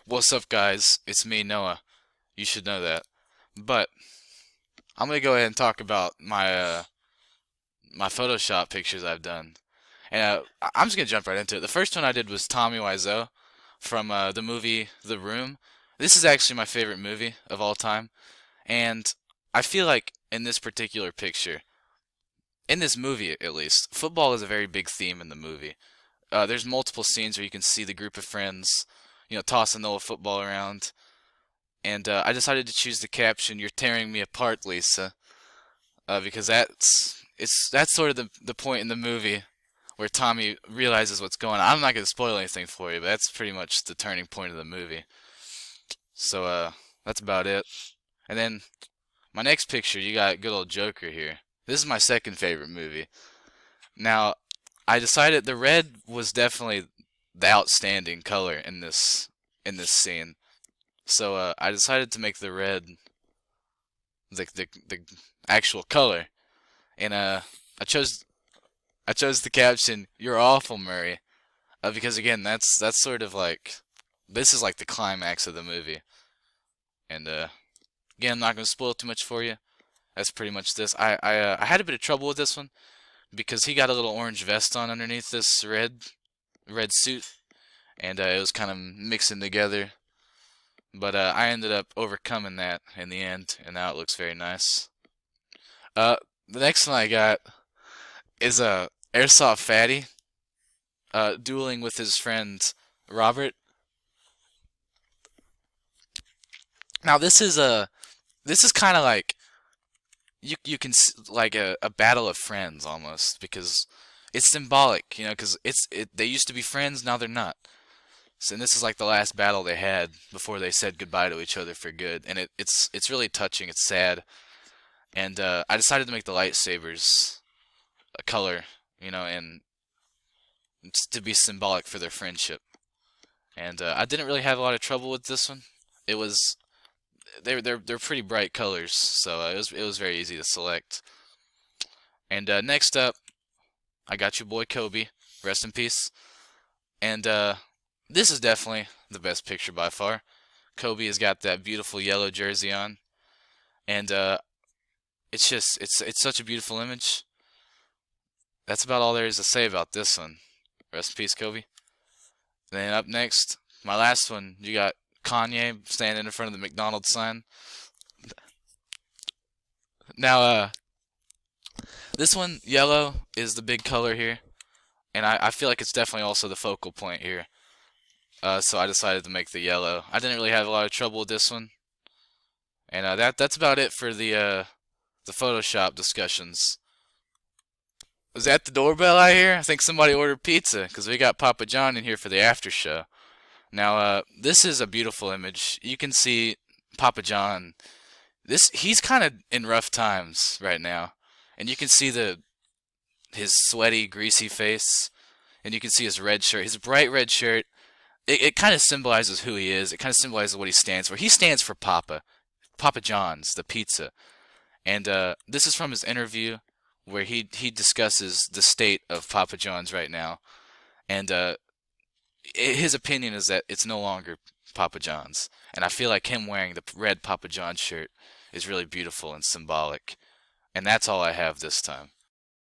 What's up, guys? It's me, Noah. You should know that. But I'm gonna go ahead and talk about my Photoshop pictures I've done, and I'm just gonna jump right into it. The first one I did was Tommy Wiseau from the movie The Room. This is actually my favorite movie of all time, and I feel like in this particular picture, in this movie at least, football is a very big theme in the movie. There's multiple scenes where you can see the group of friends, tossing the old football around. And I decided to choose the caption, "You're tearing me apart, Lisa," because that's sort of the point in the movie where Tommy realizes what's going on. I'm not gonna spoil anything for you, but that's pretty much the turning point of the movie. So that's about it. And then my next picture, you got good old Joker here. This is my second favorite movie. Now, I decided the red was definitely the outstanding color in this scene. So I decided to make the red the actual color, and I chose I chose the caption "You're awful, Murray," because again that's sort of like this is like the climax of the movie, and again I'm not gonna spoil too much for you. That's pretty much this. I had a bit of trouble with this one because he got a little orange vest on underneath this red suit, and it was kind of mixing together. But I ended up overcoming that in the end, and now it looks very nice. Uh, the next one I got is Airsoft Fatty dueling with his friend Robert. Now this is kind of like you can like a battle of friends almost because it's symbolic, because they used to be friends, now they're not. So and this is like the last battle they had before they said goodbye to each other for good, and it's really touching. It's sad, and I decided to make the lightsabers a color, and it's to be symbolic for their friendship. And I didn't really have a lot of trouble with this one. It was they're pretty bright colors, so it was very easy to select. And next up, I got your boy Kobe, rest in peace. And this is definitely the best picture by far. Kobe has got that beautiful yellow jersey on, and it's such a beautiful image. That's about all there is to say about this one. Rest in peace, Kobe. Then up next, my last one, you got Kanye standing in front of the McDonald's sign. Now, this one, yellow, is the big color here, and I feel like it's definitely also the focal point here. So I decided to make the yellow. I didn't really have a lot of trouble with this one, and that's about it for the Photoshop discussions. Was that the doorbell I hear? I think somebody ordered pizza because we got Papa John in here for the after show. Now, this is a beautiful image. You can see Papa John. He's kind of in rough times right now, and you can see his sweaty, greasy face, and you can see his red shirt, his bright red shirt. It kind of symbolizes who he is. It kind of symbolizes what he stands for. He stands for Papa John's, the pizza. And this is from his interview where he discusses the state of Papa John's right now, and his opinion is that it's no longer Papa John's. And I feel like him wearing the red Papa John's shirt is really beautiful and symbolic. And that's all I have this time.